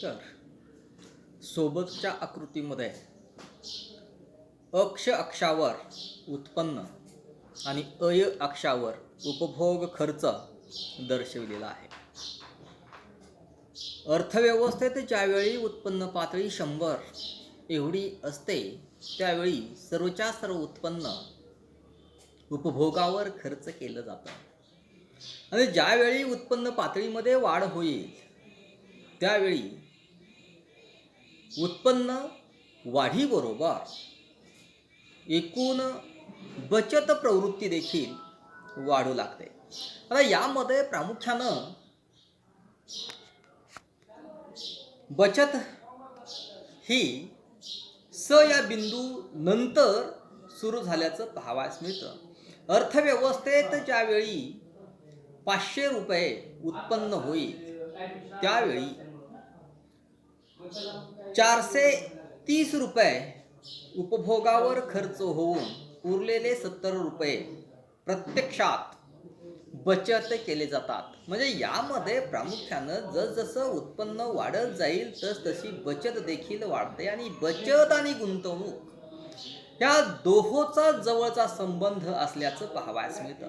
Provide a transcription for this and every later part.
तर सोबतच्या आकृतीमध्ये अक्षावर उत्पन्न आणि अक्षावर उपभोग खर्च दर्शविलेला आहे. अर्थव्यवस्थेत ज्यावेळी उत्पन्न पातळी 100 एवढी असते त्यावेळी सर्वच्या सर्व उत्पन्न उपभोगावर खर्च केलं जातं आणि ज्यावेळी उत्पन्न पातळीमध्ये वाढ होईल त्यावेळी उत्पन्न वाढीबरोबर एकूण बचत प्रवृत्ती देखील वाढू लागते. आता यामध्ये प्रामुख्यानं बचत ही या बिंदू नंतर सुरू झाल्याचं पाहावयास मिळतं. अर्थव्यवस्थेत ज्यावेळी 500 रुपये उत्पन्न होईल त्यावेळी 430 रुपये उपभोगावर खर्च होऊन उरलेले 70 रुपये प्रत्यक्षात बचत केले जातात. म्हणजे यामध्ये प्रामुख्यानं जसजसं उत्पन्न वाढत जाईल तसतशी बचत देखील वाढते आणि बचत आणि गुंतवणूक या दोहोचा जवळचा संबंध असल्याचं पाहावयास मिळतं.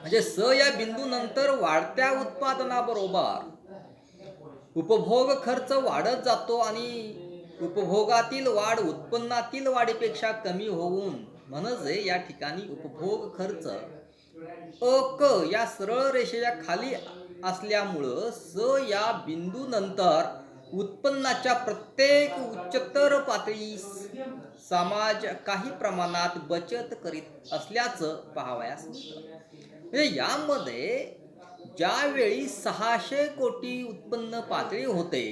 म्हणजे या बिंदूनंतर वाढत्या उत्पादनाबरोबर उपभोग खर्च वाढत जातो आणि उपभोगातील वाढ उत्पन्नातील वाढीपेक्षा कमी होऊन म्हणजे या ठिकाणी उपभोग खर्च या सरळ रेषेच्या खाली असल्यामुळं या बिंदूनंतर उत्पन्नाच्या प्रत्येक उच्चतर पातळीस समाज काही प्रमाणात बचत करीत असल्याचं पाहावयास मिळतं. म्हणजे यामध्ये ज्यावेळी 600 कोटी उत्पन्न पातळी होते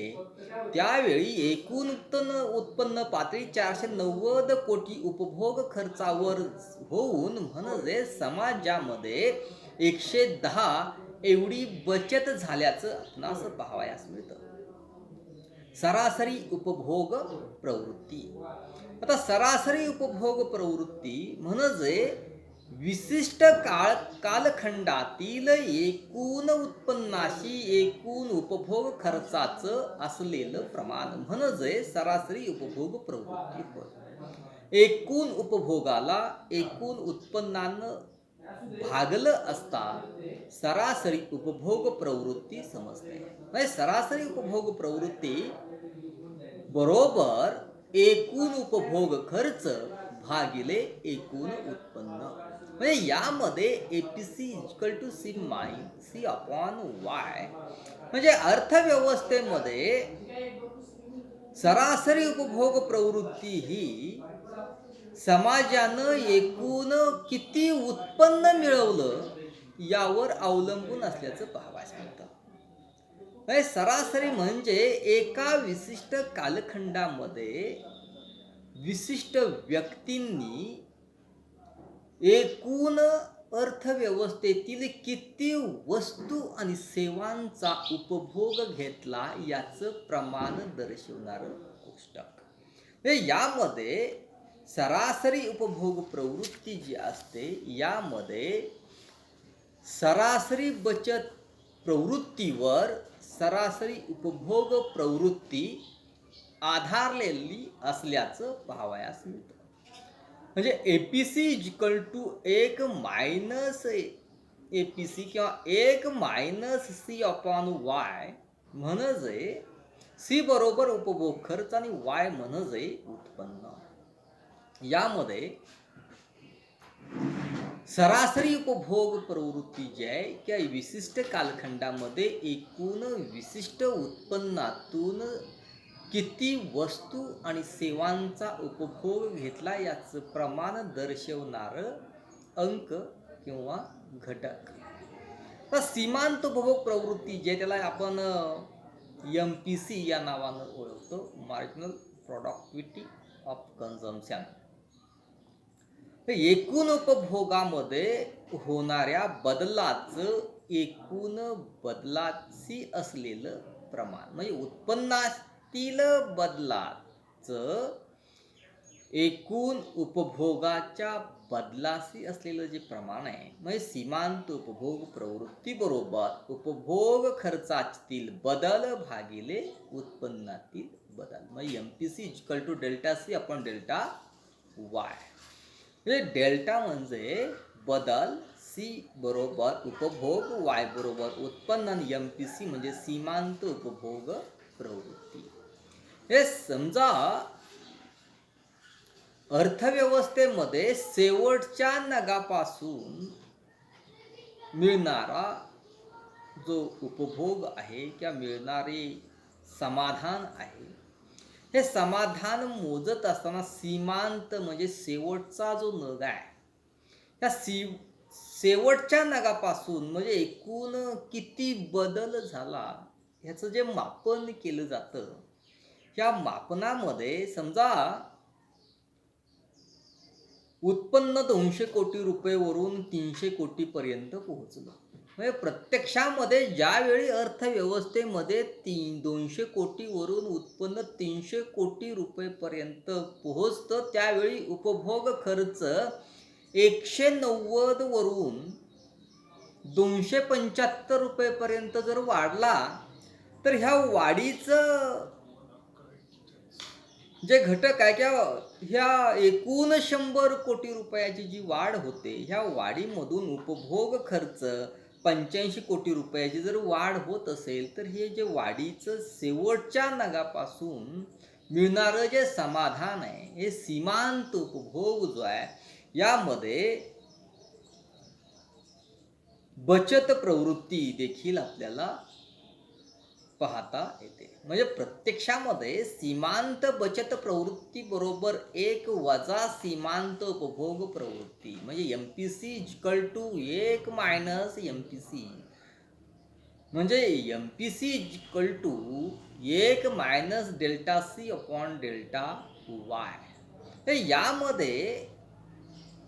त्यावेळी एकूण उत्पन्न पातळी 490 कोटी उपभोग खर्चावर होऊन म्हणजे समाजामध्ये 110 एवढी बचत झाल्याचं आपणास पाहावयास मिळतं. सरासरी उपभोग प्रवृत्ती. आता सरासरी उपभोग प्रवृत्ती म्हणजे विशिष्ट कालखंडातील एकूण उत्पन्नाशी एकूण उपभोग खर्चाचं असलेलं प्रमाण म्हणजे सरासरी उपभोग प्रवृत्ती होय. एकूण उपभोगाला एकूण उत्पन्नानं भागलं असता सरासरी उपभोग प्रवृत्ती समजते. म्हणजे सरासरी उपभोग प्रवृत्ती बरोबर एकूण उपभोग खर्च भागिले एकूण उत्पन्न. म्हणजे यामध्ये APC = C/Y. म्हणजे अर्थव्यवस्थेमध्ये सरासरी उपभोग प्रवृत्ती ही समाजानं एकूण किती उत्पन्न मिळवलं यावर अवलंबून असल्याचं पाहावयास मिळतं. म्हणजे सरासरी म्हणजे एका विशिष्ट कालखंडामध्ये विशिष्ट व्यक्तींनी एकूण अर्थव्यवस्थेतील किती वस्तू आणि सेवांचा उपभोग घेतला याचं प्रमाण दर्शवणारं कोष्टक. यामध्ये सरासरी उपभोग प्रवृत्ती जी असते यामध्ये सरासरी बचत प्रवृत्तीवर सरासरी उपभोग प्रवृत्ती आधारलेली असल्याचं पाहावयास मिळतं. म्हणजे APC = 1 - APC किंवा 1 - C/Y म्हणजे C बरोबर उपभोग खर्च आणि Y म्हणजे उत्पन्न. यामध्ये सरासरी उपभोग प्रवृत्ती जी आहे त्या विशिष्ट कालखंडामध्ये एकूण विशिष्ट उत्पन्नातून किती वस्तू आणि सेवांचा उपभोग घेतला याचं प्रमाण दर्शवणारं अंक किंवा घटक. तर सीमांत उपभोग प्रवृत्ती जे त्याला आपण MPC या नावानं ओळखतो, मार्जिनल प्रोडक्टिव्हिटी ऑफ कन्झम्पशन. एकूण उपभोगामध्ये होणाऱ्या बदलाचं एकूण बदलाची असलेलं प्रमाण म्हणजे उत्पन्नातील बदलाचं एकूण उपभोगाच्या बदलाशी असलेलं जे प्रमाण आहे, म्हणजे सीमांत उपभोग प्रवृत्ती बरोबर उपभोग खर्चातील बदल भागिले उत्पन्नातील बदल, म्हणजे MPC equal to delta C upon delta Y. म्हणजे डेल्टा म्हणजे बदल, सी बरोबर उपभोग, वाय बरोबर उत्पन्न, आणि MPC म्हणजे सीमांत उपभोग प्रवृत्ती. हे समजा अर्थव्यवस्थेमध्ये शेवटच्या नगापासून मिळणारा जो उपभोग आहे किंवा मिळणारे समाधान आहे, हे समाधान मोजत असताना सीमांत म्हणजे शेवटचा जो नग आहे, त्या शेवटच्या नगापासून म्हणजे एकूण किती बदल झाला ह्याचं जे मापन केलं जातं, या मापनामध्ये समजा उत्पन्न 200 कोटी रुपयेवरून 300 कोटीपर्यंत पोहोचलं. म्हणजे प्रत्यक्षामध्ये ज्यावेळी अर्थव्यवस्थेमध्ये 200 कोटीवरून उत्पन्न 300 कोटी रुपयेपर्यंत पोहोचतं, त्यावेळी उपभोग खर्च 190 वरून 275 रुपयेपर्यंत जर वाढला, तर ह्या वाढीचं जे घटक आहे किंवा ह्या एकूण 100 कोटी रुपयाची जी वाढ होते, ह्या वाढीमधून उपभोग खर्च 85 कोटी रुपयाची जर वाढ होत असेल, तर हे जे वाढीचं शेवटच्या नगापासून मिळणारं जे समाधान आहे, हे सीमांत उपभोग जो आहे, यामध्ये बचत प्रवृत्ती देखील आपल्याला पाहता येते. म्हणजे प्रत्यक्षामध्ये सीमांत बचत प्रवृत्ती बरोबर 1 वजा सीमांत उपभोग प्रवृत्ती, म्हणजे MPC equal to 1 minus MPC, म्हणजे MPC equal to 1 minus delta C upon delta Y. यामध्ये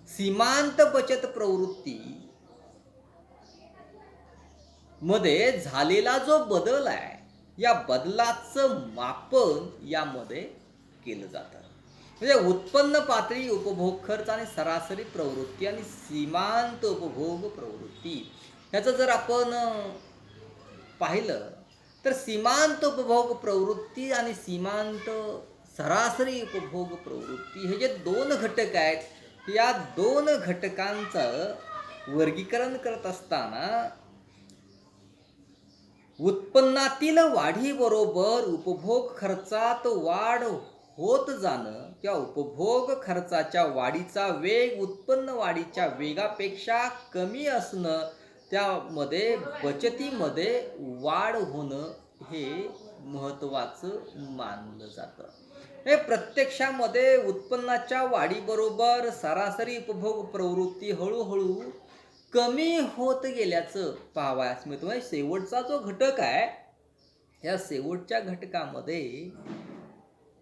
सीमांत बचत प्रवृत्ती मध्ये झालेला जो बदल आहे, या बदलाचं मापन यामध्ये केलं जातं. म्हणजे उत्पन्न पातळी, उपभोग खर्च आणि सरासरी प्रवृत्ती आणि सीमांत उपभोग प्रवृत्ती ह्याचं जर आपण पाहिलं, तर सीमांत उपभोग प्रवृत्ती आणि सीमांत सरासरी उपभोग प्रवृत्ती हे जे दोन घटक आहेत, या दोन घटकांचं वर्गीकरण करत असताना उत्पन्नातील वाढीबरोबर उपभोग खर्चात वाढ होत जाणं किंवा उपभोग खर्चाच्या वाढीचा वेग उत्पन्न वाढीच्या वेगापेक्षा कमी असणं, त्यामध्ये बचतीमध्ये वाढ होणं हे महत्त्वाचं मानलं जातं. हे प्रत्यक्षामध्ये उत्पन्नाच्या वाढीबरोबर सरासरी उपभोग प्रवृत्ती हळूहळू कमी होत गेल्याचं पाहावयास मिळतं. म्हणजे शेवटचा जो घटक आहे, या शेवटच्या घटकामध्ये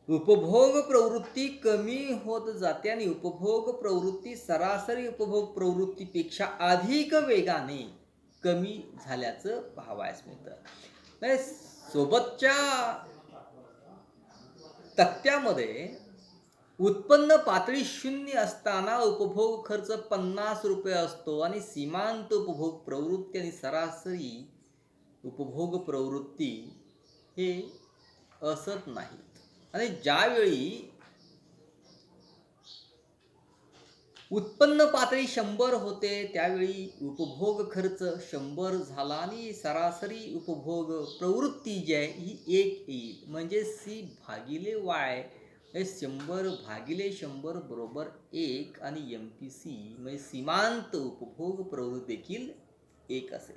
उपभोग प्रवृत्ती कमी होत जाते आणि उपभोग प्रवृत्ती सरासरी उपभोग प्रवृत्तीपेक्षा अधिक वेगाने कमी झाल्याचं पाहावयास मिळतं. सोबतच्या तक्त्यामध्ये उत्पन्न पातळी 0 असताना उपभोग खर्च 50 रुपये असतो आणि सीमांत उपभोग प्रवृत्ती आणि सरासरी उपभोग प्रवृत्ती हे असत नाहीत. आणि ज्यावेळी उत्पन्न पातळी 100 होते, त्यावेळी उपभोग खर्च 100 झाला आणि सरासरी उपभोग प्रवृत्ती जी आहे ही 1 येईल. म्हणजे C भागिले Y हे 100 भागिले 100 बरोबर 1 आणि MPC म्हणजे सीमांत उपभोग प्रवृत्ती देखील 1 असेल.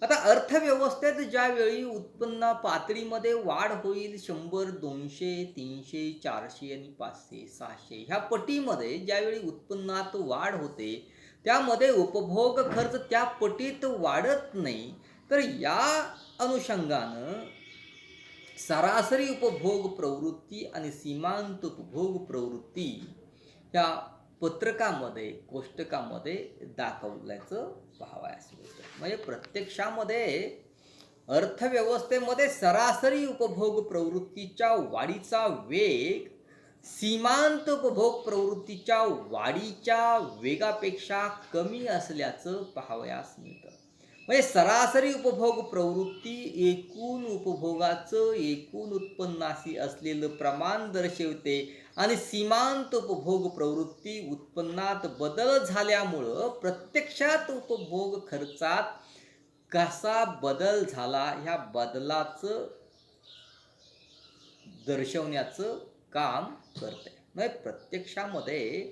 आता अर्थव्यवस्थेत ज्यावेळी उत्पन्न पातळीमध्ये वाढ होईल, 100, 200, 300, 400 आणि 500, 600 ह्या पटीमध्ये ज्यावेळी उत्पन्नात वाढ होते, त्यामध्ये उपभोग खर्च त्या पटीत वाढत नाही. तर या अनुषंगानं सरासरी उपभोग प्रवृत्ती आणि सीमांत उपभोग प्रवृत्ती ह्या पत्रकामध्ये, कोष्टकामध्ये दाखवल्याचं पाहावयास मिळतं. म्हणजे प्रत्यक्षामध्ये अर्थव्यवस्थेमध्ये सरासरी उपभोग प्रवृत्तीच्या वाढीचा वेग सीमांत उपभोग प्रवृत्तीच्या वाढीच्या वेगापेक्षा कमी असल्याचं पाहावयास मिळतं. म्हणजे सरासरी उपभोग प्रवृत्ती एकूण उपभोगाचं एकूण उत्पन्नाशी असलेलं प्रमाण दर्शवते आणि सीमांत उपभोग प्रवृत्ती उत्पन्नात बदल झाल्यामुळं प्रत्यक्षात उपभोग खर्चात कसा बदल झाला ह्या बदलाचं दर्शवण्याचं काम करते. म्हणजे प्रत्यक्षामध्ये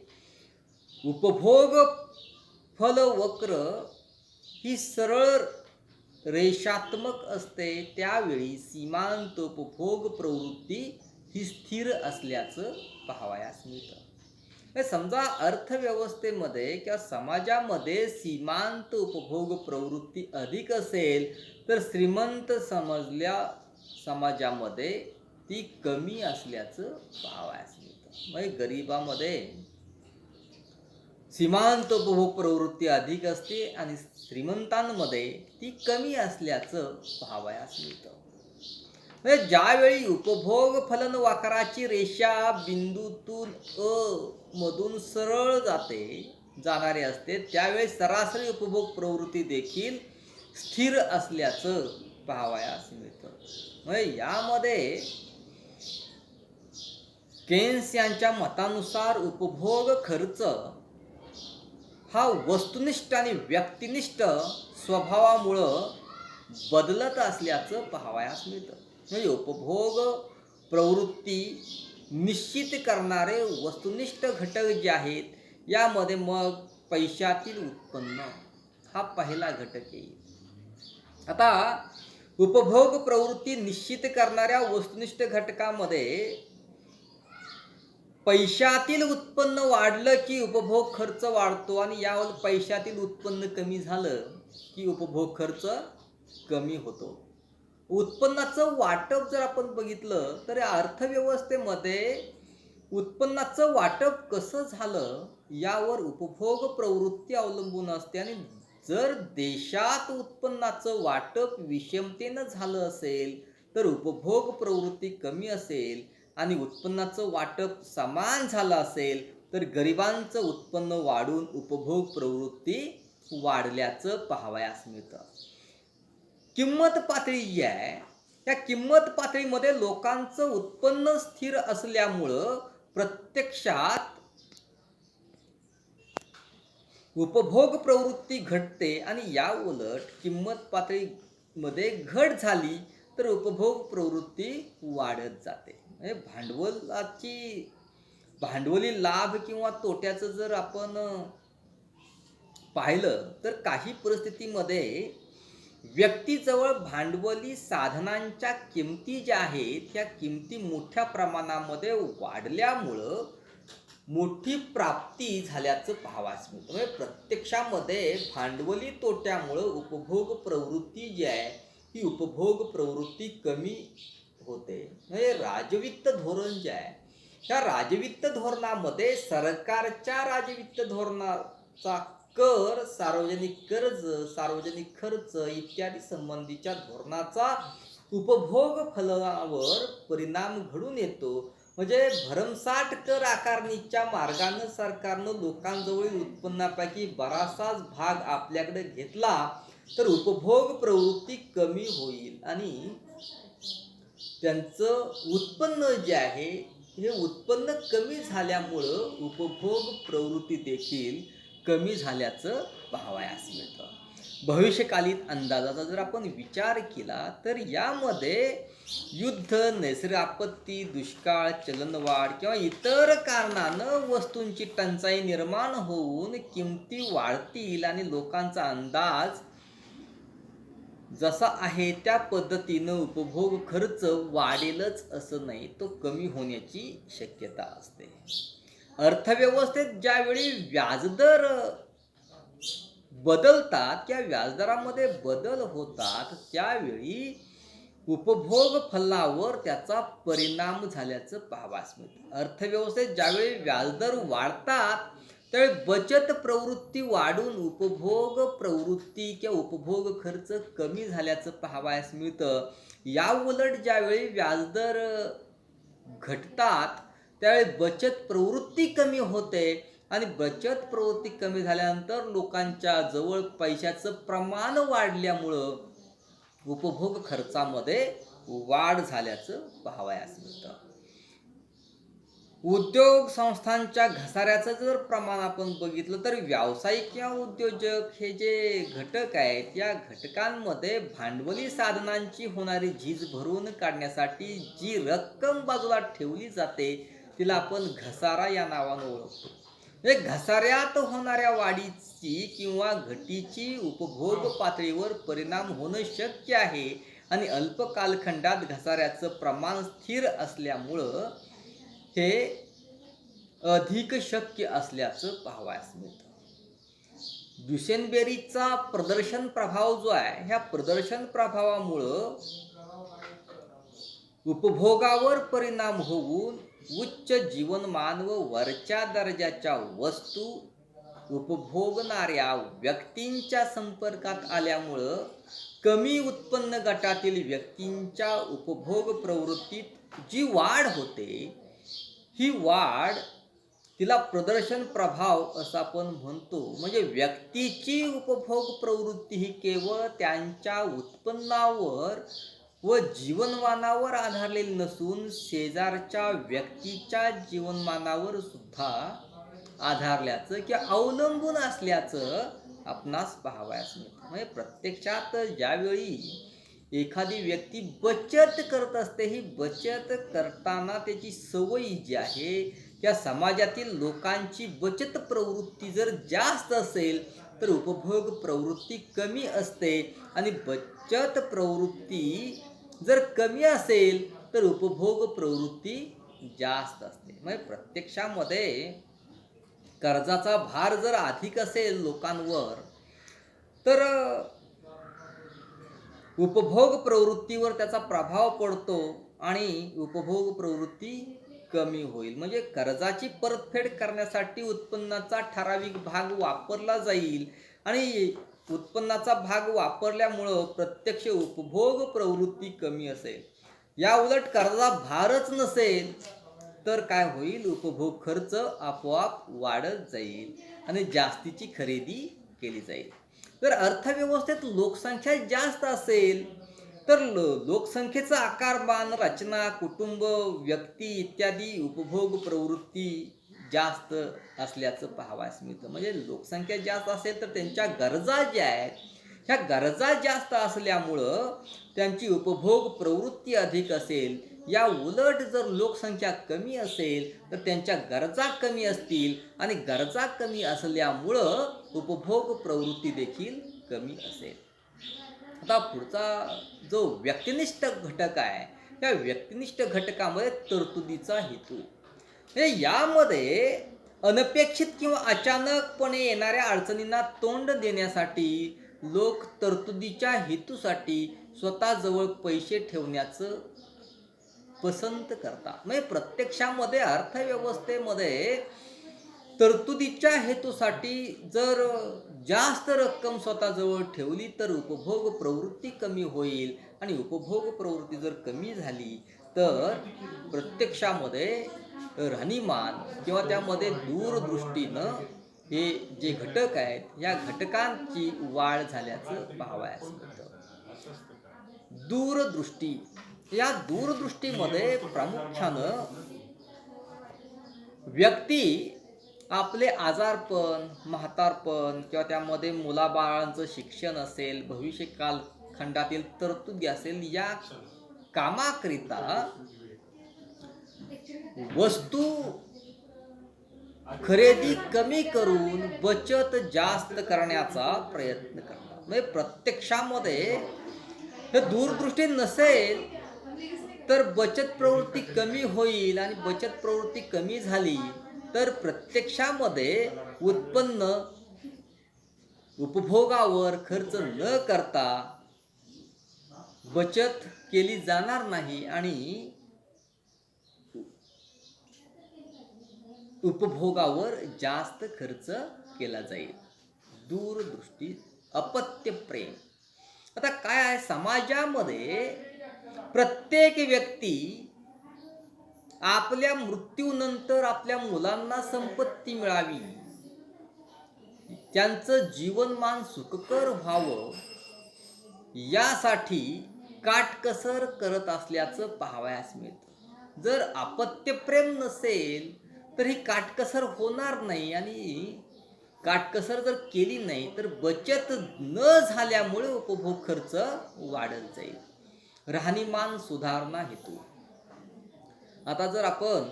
उपभोग फलवक्र ही सरळ रेषात्मक असते, त्यावेळी सीमांत उपभोग प्रवृत्ती ही स्थिर असल्याचं पाहावयास मिळतं. म्हणजे समजा अर्थव्यवस्थेमध्ये किंवा समाजामध्ये सीमांत उपभोग प्रवृत्ती अधिक असेल तर श्रीमंत समाजामध्ये ती कमी असल्याचं पाहावयास मिळतं. म्हणजे गरिबामध्ये सीमांत उपभोग प्रवृत्ती अधिक असते आणि श्रीमंतांमध्ये ती कमी असल्याचं पाहावयास मिळतं. म्हणजे ज्यावेळी उपभोग फलन वक्राची रेषा बिंदूतून अ मधून सरळ जाणारे असते, त्यावेळी सरासरी उपभोग प्रवृत्ती देखील स्थिर असल्याचं पाहावयास मिळतं. म्हणजे यामध्ये केन्स यांच्या मतानुसार उपभोग खर्च हा वस्तुनिष्ठ आणि व्यक्तिनिष्ठ स्वभावामुळं बदलत असल्याचं पाहावयास मिळतं. म्हणजे उपभोग प्रवृत्ती निश्चित करणारे वस्तुनिष्ठ घटक जे आहेत, यामध्ये मग पैशातील उत्पन्न हा पहिला घटक येईल. आता उपभोग प्रवृत्ती निश्चित करणाऱ्या वस्तुनिष्ठ घटकामध्ये पैशातील उत्पन्न वाढलं की उपभोग खर्च वाढतो आणि यावर पैशातील उत्पन्न कमी झालं की उपभोग खर्च कमी होतो. उत्पन्नाचं वाटप जर आपण बघितलं तर अर्थव्यवस्थेमध्ये उत्पन्नाचं वाटप कसं झालं यावर उपभोग प्रवृत्ती अवलंबून असते आणि जर देशात उत्पन्नाचं वाटप विषमतेनं झालं असेल तर उपभोग प्रवृत्ती कमी असेल आणि उत्पन्नाचं वाटप समान झालं असेल तर गरिबांचं उत्पन्न वाढून उपभोग प्रवृत्ती वाढल्याचं पाहावयास मिळतं. किंमत पातळी जी आहे त्या किंमत पातळीमध्ये लोकांचं उत्पन्न स्थिर असल्यामुळं प्रत्यक्षात उपभोग प्रवृत्ती घटते आणि या उलट किंमत पातळीमध्ये घट झाली तर उपभोग प्रवृत्ती वाढत जाते. म्हणजे भांडवली लाभ किंवा तोट्याचं जर आपण पाहिलं तर काही परिस्थितीमध्ये व्यक्तीजवळ भांडवली साधनांच्या किमती ज्या आहेत त्या किमती मोठ्या प्रमाणामध्ये वाढल्यामुळं मोठी प्राप्ती झाल्याचं पाहावयास मिळतं. म्हणजे प्रत्यक्षामध्ये भांडवली तोट्यामुळं उपभोग प्रवृत्ती जी आहे ही उपभोग प्रवृत्ती कमी होते. म्हणजे राजवित्त धोरण जे आहे त्या राजवित्त धोरणामध्ये सरकारच्या राजवित्त धोरणाचा कर, सार्वजनिक कर्ज, सार्वजनिक खर्च इत्यादी संबंधीच्या धोरणाचा उपभोग फलनावर परिणाम घडून येतो. म्हणजे भरमसाठ कर आकारणीच्या मार्गानं सरकारनं लोकांजवळील उत्पन्नापैकी बराचसाच भाग आपल्याकडे घेतला तर उपभोग प्रवृत्ती कमी होईल आणि त्यांचं उत्पन्न जे आहे हे उत्पन्न कमी झाल्यामुळं उपभोग प्रवृत्ती देखील कमी झाल्याचं पाहावयास मिळतं. भविष्यकालीन अंदाजाचा जर आपण विचार केला तर यामध्ये युद्ध, नैसर्गिक आपत्ती, दुष्काळ, चलनवाढ किंवा इतर कारणानं वस्तूंची टंचाई निर्माण होऊन किमती वाढतील आणि लोकांचा अंदाज जसा आहे त्या पद्धतीनं उपभोग खर्च वाढेलच असं नाही, तो कमी होण्याची शक्यता असते. अर्थव्यवस्थेत ज्यावेळी व्याजदर बदलतात किंवा व्याजदरामध्ये बदल होतात त्यावेळी उपभोग फलनावर त्याचा परिणाम झाल्याचं पाहावयास मिळतं. अर्थव्यवस्थेत ज्यावेळी व्याजदर वाढतात त्यावेळी बचत प्रवृत्ती वाढून उपभोग प्रवृत्ती किंवा उपभोग खर्च कमी झाल्याचं पाहावयास मिळतं. या उलट ज्यावेळी व्याजदर घटतात त्यावेळी बचत प्रवृत्ती कमी होते आणि बचत प्रवृत्ती कमी झाल्यानंतर लोकांच्या जवळ पैशाचं प्रमाण वाढल्यामुळं उपभोग खर्चामध्ये वाढ झाल्याचं पाहावयास मिळतं. उद्योग संस्थांच्या घसाऱ्याचं जर प्रमाण आपण बघितलं तर व्यावसायिक किंवा उद्योजक हे जे घटक आहेत या घटकांमध्ये भांडवली साधनांची होणारी झीज भरून काढण्यासाठी जी रक्कम बाजूला ठेवली जाते तिला आपण घसारा या नावानं ओळखतो. म्हणजे घसाऱ्यात होणाऱ्या वाढीची किंवा घटीची उपभोग पातळीवर परिणाम होणं शक्य आहे आणि अल्प कालखंडात घसाऱ्याचं प्रमाण स्थिर असल्यामुळं हे अधिक शक्य असल्याचं पाहावयास मिळतं. ड्युसेनबेरीचा प्रदर्शन प्रभाव जो आहे ह्या प्रदर्शन प्रभावामुळं उपभोगावर परिणाम होऊन उच्च जीवनमान व वरच्या दर्जाच्या वस्तू उपभोगणाऱ्या व्यक्तींच्या संपर्कात आल्यामुळं कमी उत्पन्न गटातील व्यक्तींच्या उपभोग प्रवृत्तीत जी वाढ होते ही वाढ तिला प्रदर्शन प्रभाव असं आपण म्हणतो. म्हणजे व्यक्तीची उपभोग प्रवृत्ती ही केवळ त्यांच्या उत्पन्नावर व जीवनमानावर आधारलेली नसून शेजारच्या व्यक्तीच्या जीवनमानावर सुद्धा आधारल्याचं किंवा अवलंबून असल्याचं आपणास पाहावयास मिळतं. म्हणजे प्रत्यक्षात ज्यावेळी एखादी व्यक्ती बचत करत असते ही बचत करताना त्याची सवय जी आहे त्या समाजातील लोकांची बचत प्रवृत्ती जर जास्त असेल तर उपभोग प्रवृत्ती कमी असते आणि बचत प्रवृत्ती जर कमी असेल तर उपभोग प्रवृत्ती जास्त असते. म्हणजे प्रत्यक्षामध्ये कर्जाचा भार जर अधिक असेल लोकांवर तर उपभोग प्रवृत्तीवर त्याचा प्रभाव पडतो आणि उपभोग प्रवृत्ती कमी होईल. म्हणजे कर्जाची परतफेड करण्यासाठी उत्पन्नाचा ठराविक भाग वापरला जाईल आणि उत्पन्नाचा भाग वापरल्यामुळं प्रत्यक्ष उपभोग प्रवृत्ती कमी असेल. या उलट कर्जाचा भारच नसेल तर काय होईल, उपभोग खर्च आपोआप वाढत जाईल आणि जास्तीची खरेदी केली जाईल. जर अर्थव्यवस्थेत लोकसंख्या जास्त असेल तर लोकसंख्येचा आकारमान, रचना, कुटुंब, व्यक्ती इत्यादी उपभोग प्रवृत्ती जास्त असल्याचं पाहावयास मिळतं. म्हणजे लोकसंख्या जास्त असेल तर त्यांच्या गरजा ज्या आहेत ह्या गरजा जास्त असल्यामुळं त्यांची उपभोग प्रवृत्ती अधिक असेल. या उलट जर लोकसंख्या कमी असेल तर त्यांच्या गरजा कमी असतील आणि गरजा कमी असल्यामुळं उपभोग प्रवृत्ती देखील कमी असेल. आता पुढचा जो व्यक्तिनिष्ठ घटक आहे त्या व्यक्तिनिष्ठ घटकामध्ये तरतुदीचा हेतू. म्हणजे यामध्ये अनपेक्षित किंवा अचानकपणे येणाऱ्या अडचणींना तोंड देण्यासाठी लोक तरतुदीच्या हेतूसाठी स्वतःजवळ पैसे ठेवण्याचं पसंत करतात. म्हणजे प्रत्यक्षामध्ये अर्थव्यवस्थेमध्ये तरतुदीच्या हेतूसाठी जर जास्त रक्कम स्वतःजवळ ठेवली तर उपभोग प्रवृत्ती कमी होईल आणि उपभोग प्रवृत्ती जर कमी झाली तर प्रत्यक्षामध्ये राहणीमान किंवा त्यामध्ये दूरदृष्टीनं हे जे घटक आहेत या घटकांची वाढ झाल्याचं पाहावयास मिळतं. दूरदृष्टी. या दूरदृष्टीमध्ये प्रामुख्यानं व्यक्ती आपले आजारपण, म्हातारपण किंवा त्यामध्ये मुलाबाळांचं शिक्षण असेल, भविष्य कालखंडातील तरतुदी असेल या कामाकरिता वस्तू खरेदी कमी करून बचत जास्त करण्याचा प्रयत्न करतात. म्हणजे प्रत्यक्षामध्ये हे दूरदृष्टी नसेल तर बचत प्रवृत्ती कमी होईल आणि बचत प्रवृत्ती कमी झाली तर प्रत्यक्षामध्ये उत्पन्न उपभोगावर खर्च न करता बचत केली जाणार नाही आणि उपभोगावर जास्त खर्च केला जाईल. दूरदृष्टी. अपत्य प्रेम. आता काय आहे, समाजामध्ये प्रत्येक व्यक्ती आपल्या मृत्यूनंतर आपल्या मुलांना संपत्ती मिळावी, त्यांचं जीवनमान सुखकर व्हावं, यासाठी काटकसर करत असल्याचं पाहावयास मिळतं. जर अपत्यप्रेम नसेल तर ही काटकसर होणार नाही, आणि काटकसर जर केली नाही तर बचत न झाल्यामुळे उपभोग खर्च वाढत जाईल. राहणीमान सुधारणा हेतू. आता जर आपण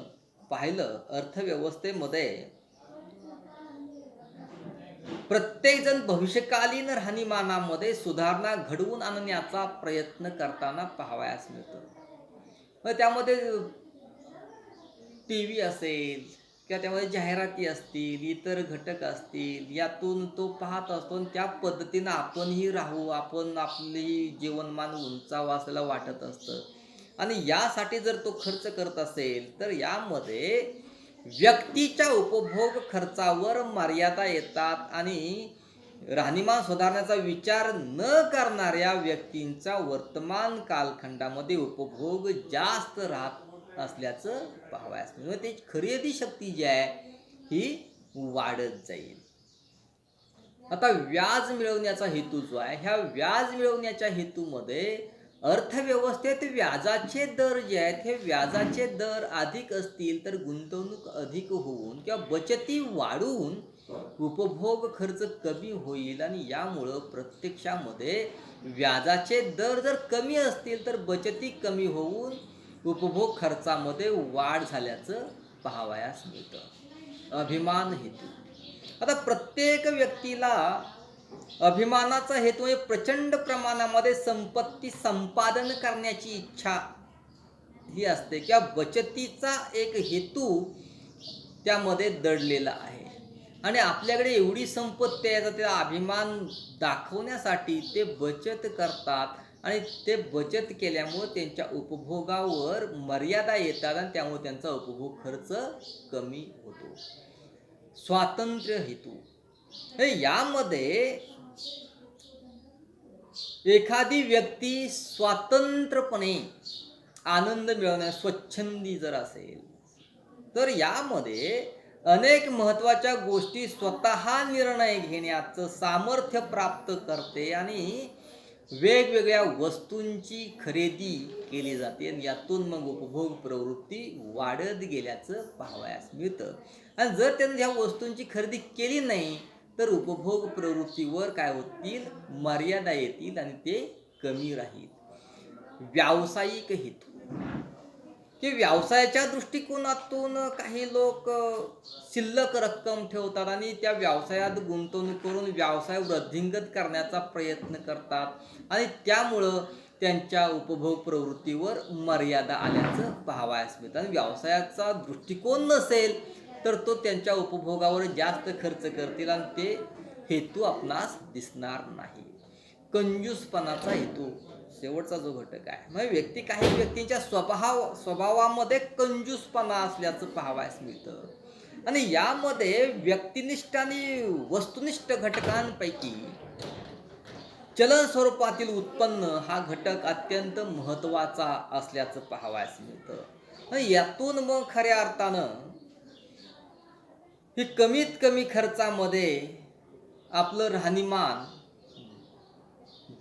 पाहिलं अर्थव्यवस्थेमध्ये प्रत्येकजण भविष्यकालीन राहणीमानामध्ये सुधारणा घडवून आणण्याचा प्रयत्न करताना पाहावयास मिळतं. मग त्यामध्ये टी व्ही असेल किंवा त्यामध्ये जाहिराती असतील, इतर घटक असतील, यातून तो पाहत असतो आणि त्या पद्धतीनं आपणही राहू, आपण आपली जीवनमान उंचावं असल्याला वाटत असतं. आणि यासाठी जर तो खर्च करत असेल तर यामध्ये व्यक्तीच्या उपभोग खर्चावर मर्यादा येतात, आणि राहणीमान सुधारण्याचा विचार न करणाऱ्या व्यक्तींचा वर्तमान कालखंडामध्ये उपभोग जास्त राहत असल्याचं पाहावयास मिळतं. त्याची खरेदी शक्ती जी आहे ही वाढत जाईल. आता व्याज मिळवण्याचा हेतू जो आहे, ह्या व्याज मिळवण्याच्या हेतूमध्ये अर्थव्यवस्थेत व्याजाचे दर जे आहेत, हे व्याजाचे दर अधिक असतील तर गुंतवणूक अधिक होऊन किंवा बचती वाढून उपभोग खर्च कमी होईल, आणि यामुळं प्रत्यक्षामध्ये व्याजाचे दर जर कमी असतील तर बचती कमी होऊन उपभोग खर्चामध्ये वाढ झाल्याचं पाहावयास मिळतं. अभिमान हेतू. आता प्रत्येक व्यक्तीला अभिमानाचा हेतू म्हणजे प्रचंड प्रमाणामध्ये संपत्ती संपादन करण्याची इच्छा ही असते, किंवा बचतीचा एक हेतू त्यामध्ये दडलेला आहे. आणि आपल्याकडे एवढी संपत्ती आहे तर त्याचा अभिमान दाखवण्यासाठी ते बचत करतात, आणि ते बचत केल्यामुळे त्यांच्या उपभोगावर मर्यादा येतात, आणि त्यामुळे त्यांचा उपभोग खर्च कमी होतो. स्वातंत्र्य हेतू. हे यामध्ये एखादी व्यक्ती स्वतंत्रपणे आनंद मिळवण्या स्वच्छंदी जर असेल तर यामध्ये अनेक महत्त्वाच्या गोष्टी स्वतः निर्णय घेण्याचं सामर्थ्य प्राप्त करते, आणि वेगवेगळ्या वस्तूंची खरेदी केली जाते, आणि यातून मग उपभोग प्रवृत्ती वाढत गेल्याचं पाहावयास मिळतं. आणि जर त्यांनी ह्या वस्तूंची खरेदी केली नाही तर उपभोग प्रवृत्तीवर काय होतील, मर्यादा येतील, आणि ते कमी राहील. व्यावसायिक हेतू. की व्यवसायाच्या दृष्टिकोनातून काही लोक शिल्लक रक्कम ठेवतात आणि त्या व्यवसायात गुंतवणूक करून व्यवसाय वृद्धिंगत करण्याचा प्रयत्न करतात, आणि त्यामुळं त्यांच्या उपभोग प्रवृत्तीवर मर्यादा आल्याचं पाहावयास मिळतं. आणि व्यवसायाचा दृष्टिकोन नसेल तर तो त्यांच्या उपभोगावर जास्त खर्च करतील, आणि ते हेतू आपणास दिसणार नाही. कंजूसपणाचा हेतू शेवटचा जो घटक आहे, म्हणजे काही व्यक्तींच्या स्वभावामध्ये कंजूसपणा असल्याचं पाहावयास मिळतं, आणि यामध्ये व्यक्तिनिष्ठ आणि वस्तुनिष्ठ घटकांपैकी चलन स्वरूपातील उत्पन्न हा घटक अत्यंत महत्त्वाचा असल्याचं पाहावयास मिळतं. आणि यातून मग खऱ्या अर्थानं ही कमीत कमी खर्चामध्ये आपलं राहणीमान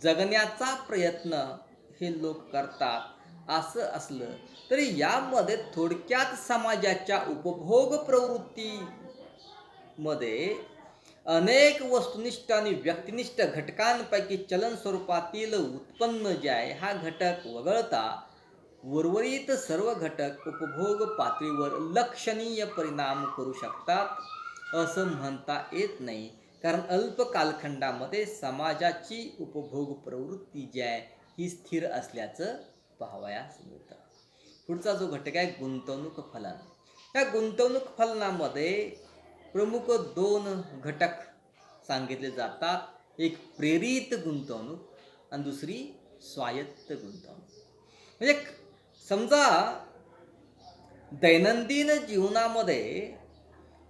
जगण्याचा प्रयत्न हे लोक करतात. असं असलं तरी यामध्ये थोडक्यात समाजाच्या उपभोग प्रवृत्तीमध्ये अनेक वस्तुनिष्ठ आणि व्यक्तिनिष्ठ घटकांपैकी चलन स्वरूपातील उत्पन्न जे आहे हा घटक वगळता उर्वरित सर्व घटक उपभोग पातळीवर लक्षणीय परिणाम करू शकतात असं म्हणता येत नाही, कारण अल्प कालखंडामध्ये समाजाची उपभोग प्रवृत्ती जी आहे ही स्थिर असल्याचं पाहावयास मिळतं. पुढचा जो घटक आहे गुंतवणूक फलन. या गुंतवणूक फलनामध्ये प्रमुख दोन घटक सांगितले जातात. एक प्रेरित गुंतवणूक आणि दुसरी स्वायत्त गुंतवणूक. म्हणजे समजा दैनंदिन जीवनामध्ये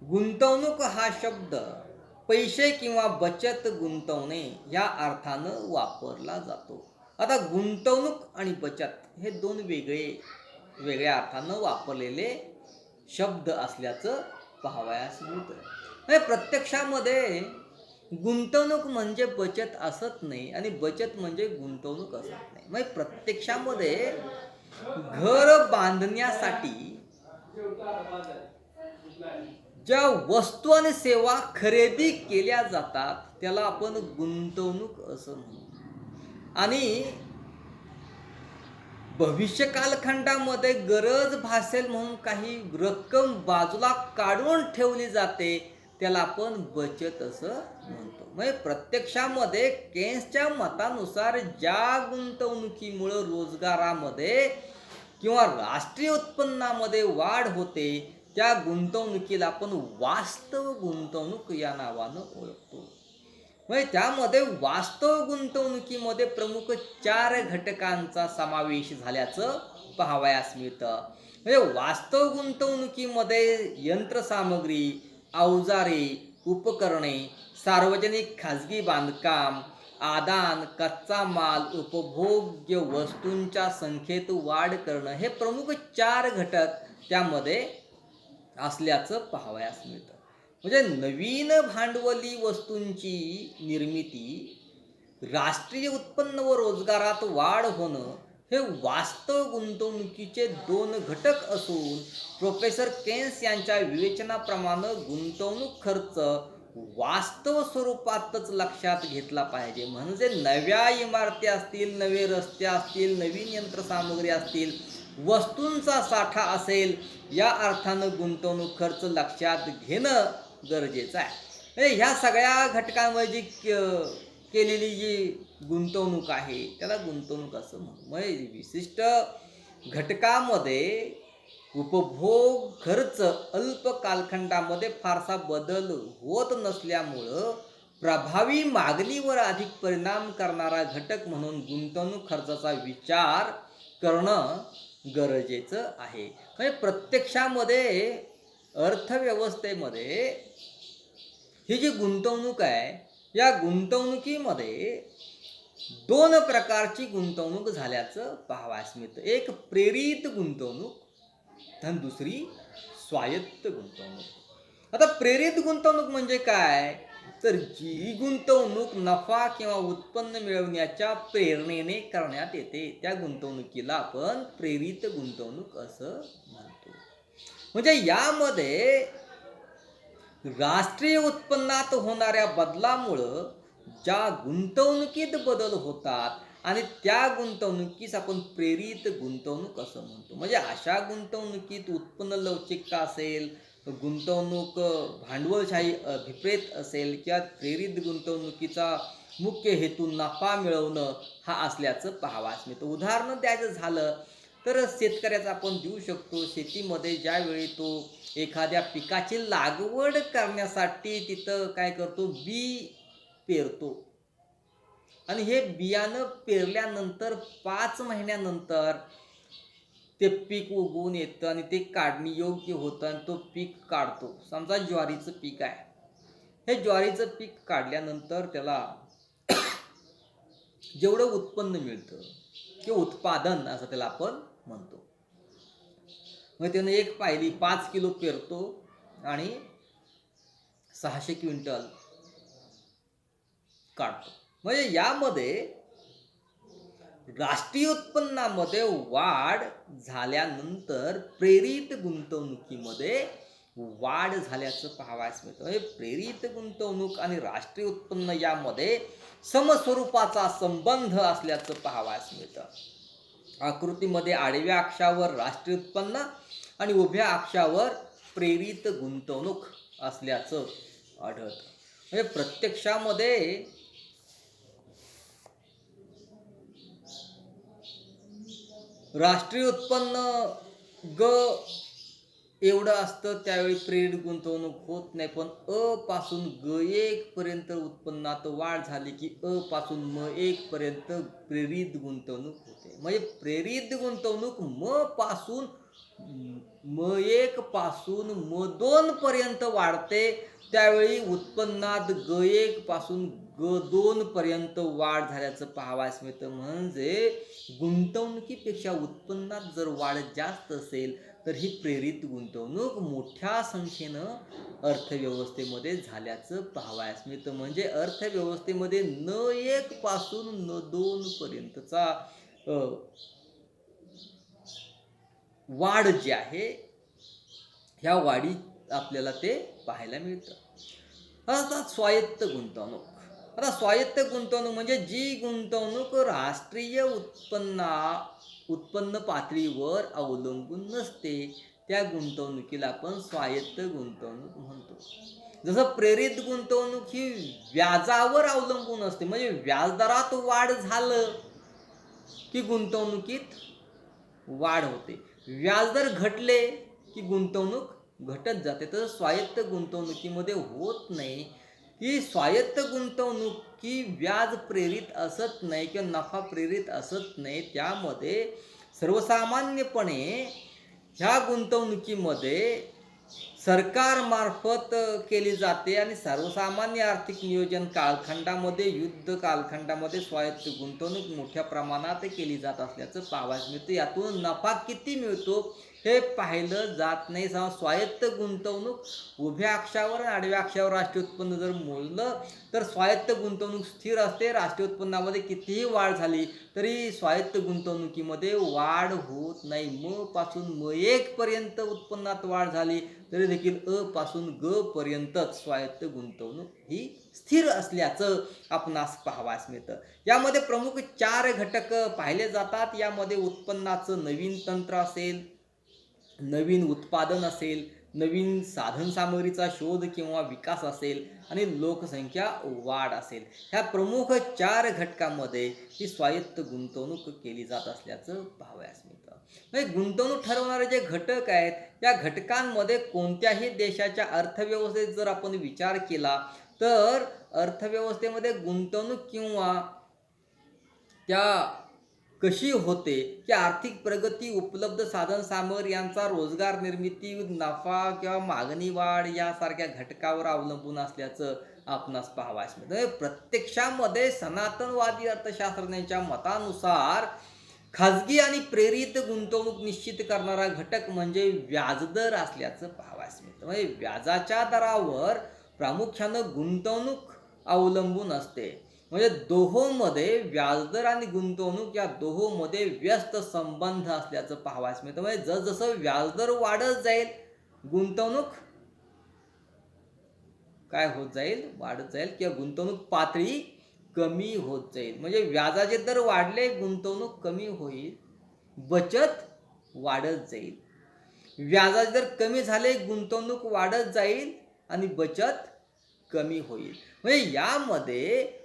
गुंतवणूक हा शब्द पैसे किंवा बचत गुंतवणे या अर्थानं वापरला जातो. आता गुंतवणूक आणि बचत हे दोन वेगळे वेगळ्या अर्थानं वापरलेले शब्द असल्याचं पाहावयास मिळतं. म्हणजे प्रत्यक्षामध्ये गुंतवणूक म्हणजे बचत असत नाही आणि बचत म्हणजे गुंतवणूक असत नाही. म्हणजे प्रत्यक्षामध्ये घर बांधण्यासाठी ज्या वस्तू आणि सेवा खरेदी केल्या जातात त्याला आपण गुंतवणूक असं म्हणतो. आणि भविष्य कालखंडामध्ये गरज भासेल म्हणून काही रक्कम बाजूला काढून ठेवली जाते त्याला आपण बचत असं म्हणतो. म्हणजे प्रत्यक्षामध्ये केन्सच्या मतानुसार ज्या गुंतवणुकीमुळं रोजगारामध्ये किंवा राष्ट्रीय उत्पन्नामध्ये वाढ होते त्या गुंतवणुकीला आपण वास्तव गुंतवणूक या नावानं ओळखतो. म्हणजे त्यामध्ये वास्तव गुंतवणुकीमध्ये प्रमुख 4 घटकांचा समावेश झाल्याचं पाहावयास मिळतं. म्हणजे वास्तव गुंतवणुकीमध्ये यंत्रसामग्री, अवजारे, उपकरणे, सार्वजनिक खाजगी बांधकाम, आदान, कच्चा माल, उपभोग्य वस्तूंच्या संख्येत वाढ करणं हे प्रमुख 4 घटक त्यामध्ये असल्याचं पाहावयास मिळतं. म्हणजे नवीन भांडवली वस्तूंची निर्मिती, राष्ट्रीय उत्पन्न व रोजगारात वाढ होणं हे वास्तव गुंतवणुकीचे 2 घटक असून प्रोफेसर केन्स यांच्या विवेचनाप्रमाणे गुंतवणूक खर्च वास्तव स्वरूपातच लक्षात घेतला पाहिजे. म्हणजे नव्या इमारती असतील, नवे रस्ते असतील, नवीन यंत्रसामग्री असतील, वस्तूंचा साठा असेल या अर्थानं गुंतवणूक खर्च लक्षात घेणं गरजेचं आहे. म्हणजे ह्या सगळ्या घटकांमध्ये जी केलेली जी गुंतवणूक आहे त्याला गुंतवणूक असं म्हणू. म्हणजे विशिष्ट घटकामध्ये उपभोग खर्च अल्प कालखंडामध्ये फारसा बदल होत नसल्यामुळं प्रभावी मागणीवर अधिक परिणाम करणारा घटक म्हणून गुंतवणूक खर्चाचा विचार करणं गरजेचं आहे. म्हणजे प्रत्यक्षामध्ये अर्थव्यवस्थेमध्ये ही जी गुंतवणूक आहे या गुंतवणुकीमध्ये 2 प्रकारची गुंतवणूक झाल्याचं पाहावयास मिळतं. एक प्रेरित गुंतवणूक आणि दुसरी स्वायत्त गुंतवणूक. आता प्रेरित गुंतवणूक म्हणजे काय, तर जी गुंतवणूक नफा किंवा उत्पन्न मिळवण्याच्या प्रेरणेने करण्यात येते त्या गुंतवणुकीला आपण प्रेरित गुंतवणूक असं म्हणतो. म्हणजे यामध्ये राष्ट्रीय उत्पन्नात होणाऱ्या बदलामुळं ज्या गुंतवणुकीत बदल होतात आणि त्या गुंतवणुकीस आपण प्रेरित गुंतवणूक असं म्हणतो. म्हणजे अशा गुंतवणुकीत उत्पन्न लवचिकता असेल, गुंतवणूक भांडवलशाही अभिप्रेत असेल किंवा प्रेरित गुंतवणुकीचा मुख्य हेतू नफा मिळवणं हा असल्याचं पाहावयास मिळतं. उदाहरण द्यायचं झालं तर शेतकऱ्याचं आपण देऊ शकतो. शेतीमध्ये ज्यावेळी तो एखाद्या पिकाची लागवड करण्यासाठी तिथं काय करतो, बी पेरतो आणि हे बियाणं पेरल्यानंतर 5 महिन्यानंतर ते पीक उगवून येतं आणि ते काढणी योग्य होतं आणि तो पीक काढतो. समजा ज्वारीचं पीक आहे. हे ज्वारीचं पीक काढल्यानंतर त्याला जेवढं उत्पन्न मिळतं किंवा उत्पादन असं त्याला आपण म्हणतो. मग त्यानं एक पायली 5 किलो पेरतो आणि 600 क्विंटल काढतो. म्हणजे यामध्ये राष्ट्रीय उत्पन्नामध्ये वाढ झाल्यानंतर प्रेरित गुंतवणुकीमध्ये वाढ झाल्याचं पाहावयास मिळतं. म्हणजे प्रेरित गुंतवणूक आणि राष्ट्रीय उत्पन्न यामध्ये समस्वरूपाचा संबंध असल्याचं पाहावयास मिळतं. आकृतीमध्ये आडव्या अक्षावर राष्ट्रीय उत्पन्न आणि उभ्या अक्षावर प्रेरित गुंतवणूक असल्याचं आढळतं. म्हणजे प्रत्यक्षामध्ये राष्ट्रीय उत्पन्न ग एवढं असतं त्यावेळी प्रेरित गुंतवणूक होत नाही, पण अ पासून ग1 पर्यंत उत्पन्नात वाढ झाली की अ पासून म1 पर्यंत प्रेरित गुंतवणूक होते. म्हणजे प्रेरित गुंतवणूक म पासून म1 पासून म2 पर्यंत वाढते त्यावेळी उत्पन्नात ग1 पासून 2 पर्यंत वाढ झाल्याचं पाहावयास मिळतं. म्हणजे गुंतवणुकीपेक्षा उत्पन्नात जर वाढ जास्त असेल, तर ही प्रेरित गुंतवणूक मोठ्या संख्येनं अर्थव्यवस्थेमध्ये झाल्याचं पाहावयास मिळतं. म्हणजे अर्थव्यवस्थेमध्ये न 1 पासून न 2 पर्यंतचा अ, वाढ जी आहे, ह्या वाढी आपल्याला ते पाहायला मिळतं. आता स्वायत्त गुंतवणूक. आता स्वायत्त गुंतवणूक म्हणजे जी गुंतवणूक राष्ट्रीय उत्पन्न पातळीवर अवलंबून नसते, त्या गुंतवणुकीला आपण स्वायत्त गुंतवणूक म्हणतो. जसं प्रेरित गुंतवणूक ही व्याजावर अवलंबून असते. म्हणजे व्याजदरात वाढ झालं की गुंतवणुकीत वाढ होते. व्याजदर घटले की गुंतवणूक घटत जाते. तर स्वायत्त गुंतवणुकीमध्ये होत नाही, की स्वायत्त गुंतवणुकी व्याज प्रेरित असत नाही किंवा नफा प्रेरित असत नाही. त्यामध्ये सर्वसामान्यपणे ह्या गुंतवणुकीमध्ये सरकारमार्फत केली जाते आणि सर्वसामान्य आर्थिक नियोजन कालखंडामध्ये, युद्ध कालखंडामध्ये स्वायत्त गुंतवणूक मोठ्या प्रमाणात केली जात असल्याचं पाहावयास मिळतं. यातून नफा किती मिळतो हे पाहिलं जात नाही. स्वायत्त गुंतवणूक उभ्या अक्षावर आणि आडव्या अक्षावर राष्ट्रीय उत्पन्न जर मोजलं तर स्वायत्त गुंतवणूक स्थिर असते. राष्ट्रीय उत्पन्नामध्ये कितीही वाढ झाली तरी स्वायत्त गुंतवणुकीमध्ये वाढ होत नाही. म पासून म1 पर्यंत उत्पन्नात वाढ झाली तरी देखील अ पासून ग पर्यंतच स्वायत्त गुंतवणूक ही स्थिर असल्याचं आपणास पाहावयास मिळतं. यामध्ये प्रमुख 4 घटक पाहिले जातात. यामध्ये उत्पन्नाचं नवीन तंत्र असेल, नवीन उत्पादन असेल, नवीन साधनसामग्रीचा शोध किंवा विकास असेल आणि लोकसंख्या वाढ असेल. ह्या प्रमुख 4 घटकांमध्ये ही स्वायत्त गुंतवणूक केली जात असल्याचं पाहावयास मिळतं. म्हणजे गुंतवणूक ठरवणारे जे घटक आहेत, या घटकांमध्ये कोणत्याही देशाच्या अर्थव्यवस्थेत जर आपण विचार केला तर अर्थव्यवस्थेमध्ये गुंतवणूक किंवा त्या कशी होते की आर्थिक प्रगती, उपलब्ध साधनसामग्री यांचा रोजगार निर्मिती, नफा किंवा मागणी वाढ यासारख्या घटकावर अवलंबून असल्याचं आपणास पाहावयास मिळतं. प्रत्यक्षामध्ये सनातनवादी अर्थशास्त्रज्ञांच्या मतानुसार खाजगी आणि प्रेरित गुंतवणूक निश्चित करणारा घटक म्हणजे व्याजदर असल्याचं पाहावयास मिळतं. म्हणजे व्याजाच्या दरावर प्रामुख्यानं गुंतवणूक अवलंबून असते. म्हणजे दोहोंमध्ये व्याजदर आणि गुंतवणूक या दोहोंमध्ये व्यस्त संबंध असल्याचं पाहावयास मिळतं. म्हणजे जसजसं व्याजदर वाढत जाईल, गुंतवणूक काय होत जाईल, वाढत जाईल किंवा गुंतवणूक पातळी कमी होत जाईल. म्हणजे व्याजाचे दर वाढले, गुंतवणूक कमी होईल, बचत वाढत जाईल. व्याजाचे दर कमी झाले, गुंतवणूक वाढत जाईल आणि बचत कमी होईल. म्हणजे यामध्ये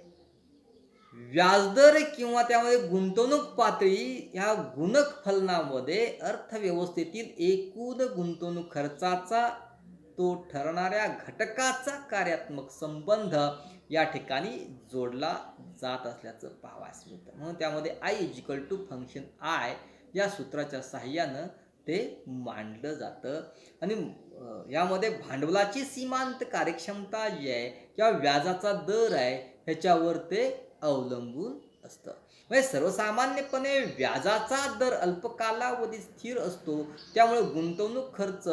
व्याजदर किंवा त्यामध्ये गुंतवणूक पातळी ह्या गुणकफलनामध्ये अर्थव्यवस्थेतील एकूण गुंतवणूक खर्चाचा तो ठरणाऱ्या घटकाचा कार्यात्मक संबंध या ठिकाणी जोडला जात असल्याचं पाहावयास मिळतं. म्हणून त्यामध्ये I = फंक्शन I या सूत्राच्या साहाय्यानं ते मांडलं जातं. आणि यामध्ये भांडवलाची सीमांत कार्यक्षमता जी आहे किंवा व्याजाचा दर आहे ह्याच्यावर ते अवलंबून असतं. म्हणजे सर्वसामान्यपणे व्याजाचा दर अल्पकालावधीत स्थिर असतो. त्यामुळे गुंतवणूक खर्च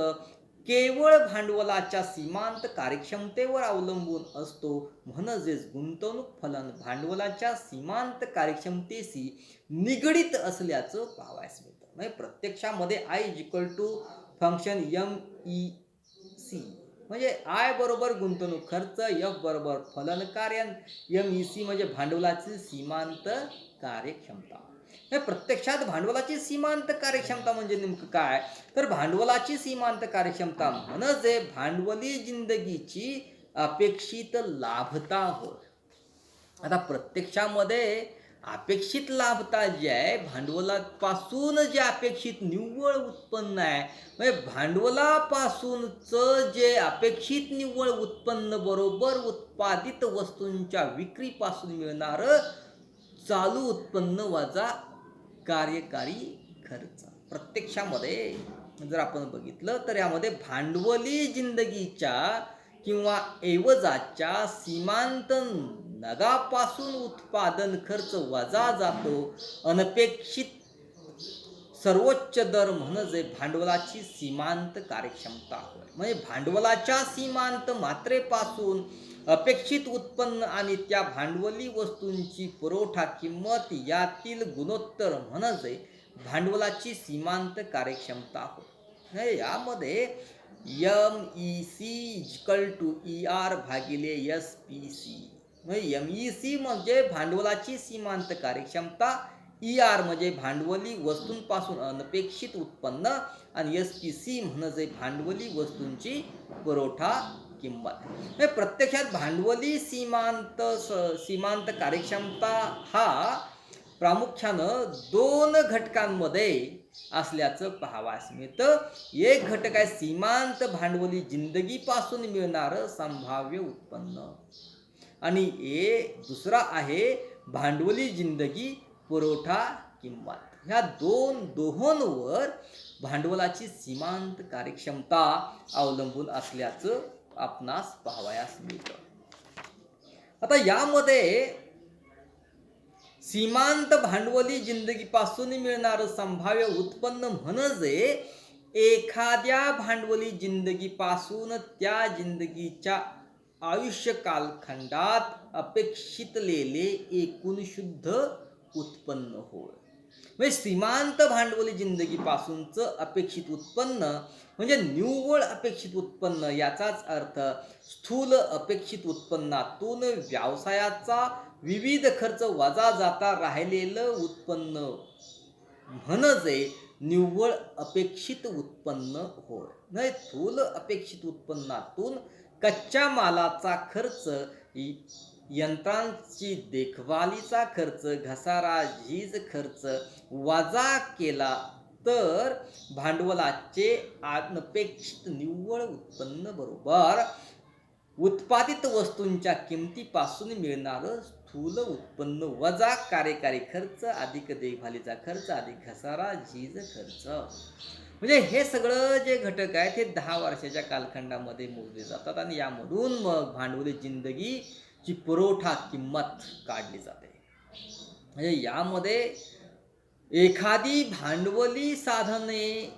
केवळ भांडवलाच्या सीमांत कार्यक्षमतेवर अवलंबून असतो. म्हणजेच गुंतवणूक फलन भांडवलाच्या सीमांत कार्यक्षमतेशी निगडित असल्याचं पाहावयास मिळतं. म्हणजे प्रत्यक्षामध्ये I = फंक्शन MEC. म्हणजे I बरोबर गुंतवणूक खर्च, F बरोबर फलन कार्य, MEC म्हणजे भांडवलाची सीमांत कार्यक्षमता. प्रत्यक्षात भांडवलाची सीमांत कार्यक्षमता म्हणजे नेमकं काय, तर भांडवलाची सीमांत कार्यक्षमता म्हणजे भांडवली जिंदगीची अपेक्षित लाभता होय. आता प्रत्यक्षामध्ये अपेक्षित लाभता जी आहे, भांडवलापासून जे अपेक्षित निव्वळ उत्पन्न आहे, म्हणजे भांडवलापासूनचं जे अपेक्षित निव्वळ उत्पन्न बरोबर उत्पादित वस्तूंच्या विक्रीपासून मिळणारं चालू उत्पन्न वजा कार्यकारी खर्च. प्रत्यक्षामध्ये जर आपण बघितलं तर यामध्ये भांडवली जिंदगीच्या किंवा एवजाच्या सीमांत नगापासून उत्पादन खर्च वजा जातो. अनपेक्षित सर्वोच्च दर म्हणजे भांडवलाची सीमांत कार्यक्षमता होय. म्हणजे भांडवलाच्या सीमांत मात्रेपासून अपेक्षित उत्पन्न आणि त्या भांडवली वस्तूंची पुरवठा किंमत यातील गुणोत्तर म्हणजे भांडवलाची सीमांत कार्यक्षमता होय. यामध्ये MEC ER भागिले SPC. MEC म्हणजे भांडवलाची सीमांत कार्यक्षमता, ER म्हणजे भांडवली वस्तूंपासून अनपेक्षित उत्पन्न आणि SPC म्हणजे भांडवली वस्तूंची पुरवठा किंमत. प्रत्यक्षात भांडवली सीमांत कार्यक्षमता हा प्रामुख्यानं 2 घटकांमध्ये असल्याचं पाहावयास मिळतं. एक घटक आहे सीमांत भांडवली जिंदगीपासून मिळणारं संभाव्य उत्पन्न आणि दुसरा आहे भांडवली जिंदगी पुरवठा किंमत. ह्या दोहोंवर भांडवलाची सीमांत कार्यक्षमता अवलंबून असल्याचं आपणास पाहावयास मिळतं. आता यामध्ये सीमांत भांडवली जिंदगीपासून मिळणारं संभाव्य उत्पन्न म्हणजे एखाद्या भांडवली जिंदगीपासून त्या जिंदगीच्या आयुष्य कालखंडात अपेक्षितलेले एकूण शुद्ध उत्पन्न होय. म्हणजे सीमांत भांडवली जिंदगीपासूनचं अपेक्षित उत्पन्न म्हणजे निव्वळ अपेक्षित उत्पन्न. याचाच अर्थ स्थूल अपेक्षित उत्पन्नातून व्यवसायाचा विविध खर्च वजा जाता राहिलेलं उत्पन्न म्हणजे निव्वळ अपेक्षित उत्पन्न होय. नाही, स्थूल अपेक्षित उत्पन्नातून कच्च्या मालाचा खर्च, यंत्रांची देखभालीचा खर्च, घसारा, झीज खर्च वजा केला तर भांडवलाचे अनपेक्षित निव्वळ उत्पन्न बरोबर उत्पादित वस्तूंच्या किमतीपासून मिळणारं स्थूल उत्पन्न वजा कार्यकारी खर्च अधिक देखभालीचा खर्च अधिक घसारा झीज खर्च. म्हणजे हे सगळं जे घटक आहेत हे 10 वर्षाच्या कालखंडामध्ये मोजले जातात आणि यामधून मग भांडवली जिंदगीची पुरवठा किंमत काढली जाते. म्हणजे यामध्ये एखादी भांडवली साधने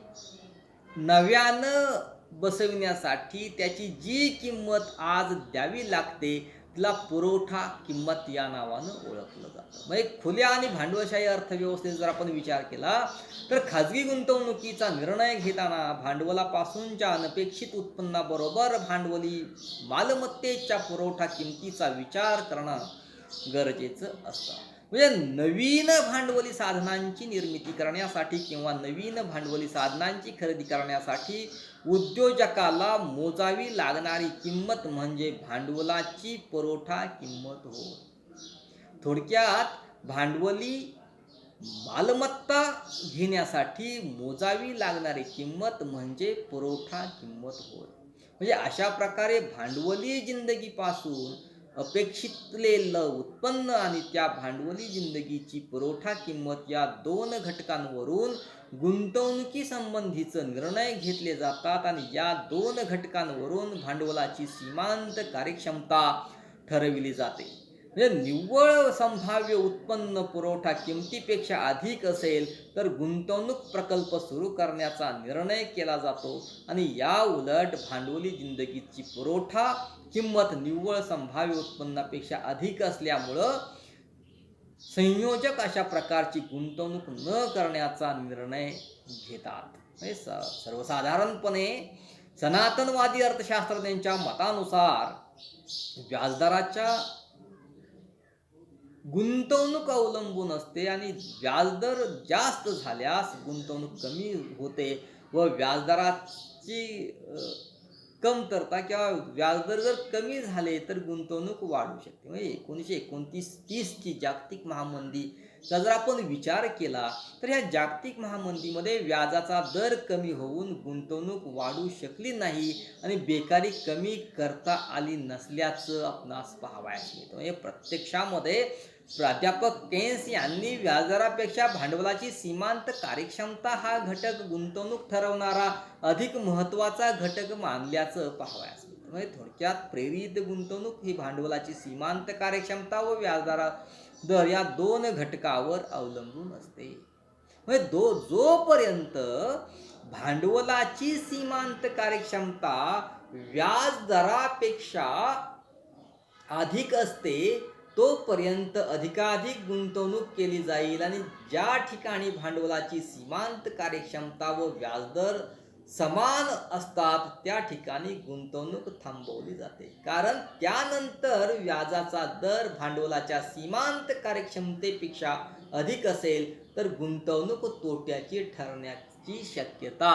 नव्यानं बसविण्यासाठी त्याची जी किंमत आज द्यावी लागते तिला पुरवठा किंमत या नावानं ओळखलं जातं. म्हणजे खुल्या आणि भांडवलशाही अर्थव्यवस्थेचा जर आपण विचार केला तर खाजगी गुंतवणुकीचा निर्णय घेताना भांडवलापासूनच्या अनपेक्षित उत्पन्नाबरोबर भांडवली मालमत्तेच्या पुरवठा किमतीचा विचार करणं गरजेचं असतं. म्हणजे नवीन भांडवली साधनांची निर्मिती करण्यासाठी किंवा नवीन भांडवली साधनांची खरेदी करण्यासाठी उद्योजकाला मोजावी लागणारी किंमत म्हणजे भांडवलाची पुरवठा किंमत होय. थोडक्यात भांडवली मालमत्ता घेण्यासाठी मोजावी लागणारी किंमत म्हणजे पुरवठा किंमत होय. म्हणजे अशा प्रकारे भांडवली जिंदगीपासून अपेक्षितलेलं उत्पन्न आणि त्या भांडवली जिंदगीची पुरवठा किंमत या 2 घटकांवरून गुंतवणुकी संबंधीचं निर्णय घेतले जातात आणि या 2 घटकांवरून भांडवलाची सीमांत कार्यक्षमता ठरविली जाते. म्हणजे निव्वळ संभाव्य उत्पन्न पुरवठा किमतीपेक्षा अधिक असेल तर गुंतवणूक प्रकल्प सुरू करण्याचा निर्णय केला जातो आणि या उलट भांडवली जिंदगीची पुरवठा किंमत निव्वळ संभाव्य उत्पन्नापेक्षा अधिक असल्यामुळं संयोजक अशा प्रकारची गुंतवणूक न करण्याचा निर्णय घेतात. म्हणजे सर्वसाधारणपणे सनातनवादी अर्थशास्त्रज्ञांच्या मतानुसार व्याजदराच्या गुंतवणूक अवलंबून असते आणि व्याजदर जास्त झाल्यास गुंतवणूक कमी होते व व्याजदराची कमतरता किंवा व्याजदर जर कमी झाले तर गुंतवणूक वाढू शकते. म्हणजे 1929-30ची जागतिक महामंदीचा जर आपण विचार केला तर ह्या जागतिक महामंदीमध्ये व्याजाचा दर कमी होऊन गुंतवणूक वाढू शकली नाही आणि बेकारी कमी करता आली नसल्याचं आपणास पाहावयास मिळतं. म्हणजे प्रत्यक्षामध्ये प्राध्यापक केन्स यांनी व्याजदरापेक्षा भांडवलाची सीमांत कार्यक्षमता हा घटक गुंतवणूक ठरवणारा अधिक महत्त्वाचा घटक मानल्याचं पाहावयास मिळतं. म्हणजे थोडक्यात प्रेरित गुंतवणूक ही भांडवलाची सीमांत कार्यक्षमता व व्याजदर दर या दोन घटकावर अवलंबून असते. म्हणजे जोपर्यंत भांडवलाची सीमांत कार्यक्षमता व्याज दरापेक्षा अधिक असते तोपर्यंत अधिकाधिक गुंतवणूक केली जाईल आणि ज्या ठिकाणी भांडवलाची सीमांत कार्यक्षमता व व्याजदर समान असतात त्या ठिकाणी गुंतवणूक थांबवली जाते. कारण त्यानंतर व्याजाचा दर भांडवलाच्या सीमांत कार्यक्षमतेपेक्षा अधिक असेल तर गुंतवणूक तोट्याची ठरण्याची शक्यता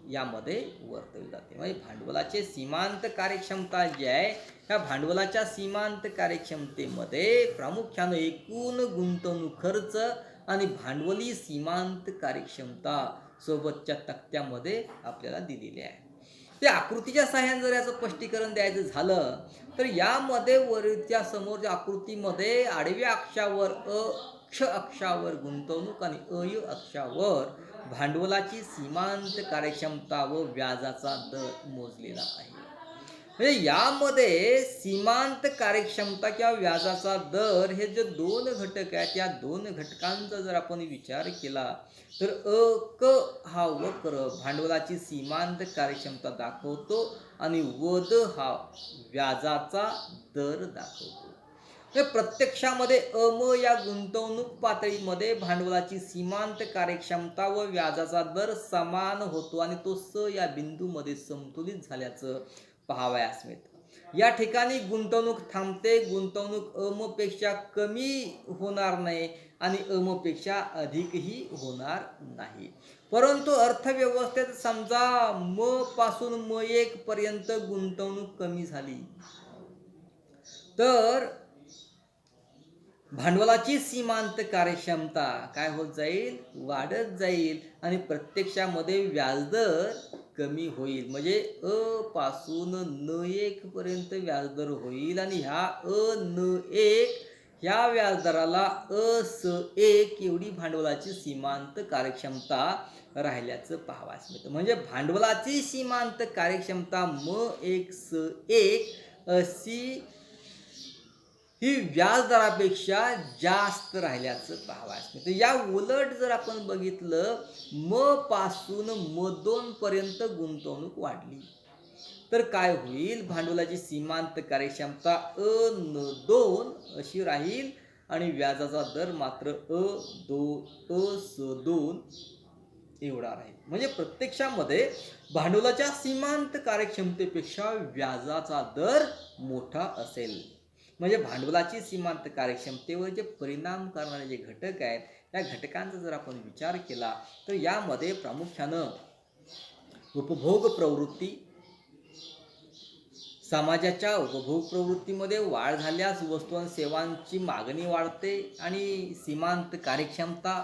यामध्ये वर्तवली जाते. म्हणजे भांडवलाचे सीमांत कार्यक्षमता जी आहे ह्या भांडवलाच्या सीमांत कार्यक्षमतेमध्ये प्रामुख्याने एकूण गुंतवणूक खर्च आणि भांडवली सीमांत कार्यक्षमता सोबतच्या तक्त्यामध्ये आपल्याला दिलेले आहे. ते आकृतीच्या सहाय्याने जर याचं स्पष्टीकरण द्यायचं झालं तर यामध्ये वरच्या समोरच्या आकृतीमध्ये आडव्या अक्षावर अक्ष अक्षावर गुंतवणूक आणि अय अक्षावर भांडवलाची सीमांत कार्यक्षमता व व्याजाचा दर मोजलेला आहे. म्हणजे यामध्ये सीमांत कार्यक्षमता किंवा व्याजाचा दर हे जे दोन घटक आहेत या दोन घटकांचा जर आपण विचार केला तर क हा वक्र भांडवलाची सीमांत कार्यक्षमता दाखवतो आणि वद हा व्याजाचा दर दाखवतो. प्रत्यक्षामध्ये अम या गुंतवणूक पातळीमध्ये भांडवलाची सीमांत कार्यक्षमता व व्याजाचा दर समान होतो आणि तो स या बिंदूमध्ये समतोलित झाल्याचं पाहावयास मिळतं. या ठिकाणी गुंतवणूक थांबते. गुंतवणूक अम पेक्षा कमी होणार नाही आणि अम पेक्षा अधिकही होणार नाही. परंतु अर्थव्यवस्थेत समजा म पासून म1 पर्यंत गुंतवणूक कमी झाली तर भांडवलाची सीमांत कार्यक्षमता काय होत जाईल, वाढत जाईल आणि प्रत्यक्षामध्ये व्याजदर कमी होईल. म्हणजे अ पासून न1 पर्यंत व्याजदर होईल आणि ह्या न1 ह्या व्याजदराला स1 एवढी भांडवलाची सीमांत कार्यक्षमता राहिल्याचं पाहावयास मिळतं. म्हणजे भांडवलाची सीमांत कार्यक्षमता म1 स1 अशी ही व्याजदरापेक्षा जास्त राहिल्याचं पाहावयास मिळतं. या उलट जर आपण बघितलं म पासून म2 पर्यंत गुंतवणूक वाढली तर काय होईल, भांडवलाची सीमांत कार्यक्षमता अन2 अशी राहील आणि व्याजाचा दर मात्र स2 एवढा राहील. म्हणजे प्रत्यक्षामध्ये भांडवलाच्या सीमांत कार्यक्षमतेपेक्षा व्याजाचा दर मोठा असेल. म्हणजे भांडवलाची सीमांत कार्यक्षमतेवर जे परिणाम करणारे जे घटक आहेत त्या घटकांचा जर आपण विचार केला तर यामध्ये प्रामुख्यानं उपभोग प्रवृत्ती, समाजाच्या उपभोग प्रवृत्तीमध्ये वाढ झाल्यास वस्तू आणि सेवांची मागणी वाढते आणि सीमांत कार्यक्षमता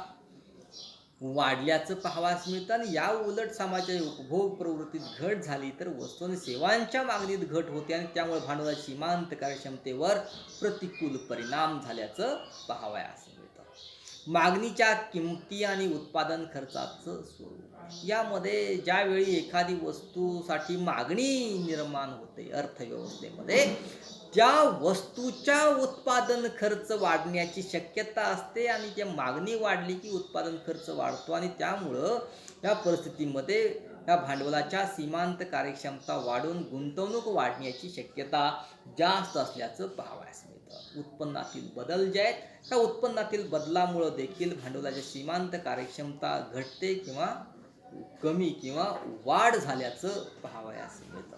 वाढल्याचं पाहावयास मिळतं आणि या उलट समाजाच्या उपभोग प्रवृत्तीत घट झाली तर वस्तू आणि सेवांच्या मागणीत घट होते आणि त्यामुळे भांडवलाच्या सीमांत कार्यक्षमतेवर प्रतिकूल परिणाम झाल्याचं पाहावयास मिळतं. मागणीच्या किमती आणि उत्पादन खर्चाचं स्वरूप, यामध्ये ज्यावेळी एखादी वस्तूसाठी मागणी निर्माण होते अर्थव्यवस्थेमध्ये त्या वस्तूच्या उत्पादन खर्च वाढण्याची शक्यता असते आणि त्या मागणी वाढली की उत्पादन खर्च वाढतो आणि त्यामुळं या परिस्थितीमध्ये या भांडवलाच्या सीमांत कार्यक्षमता वाढून गुंतवणूक वाढण्याची शक्यता जास्त असल्याचं पाहावयास मिळतं. उत्पन्नातील बदल जे आहेत त्या उत्पन्नातील बदलामुळं देखील भांडवलाची सीमांत कार्यक्षमता घटते किंवा कमी किंवा वाढ झाल्याचं पाहावयास मिळतं.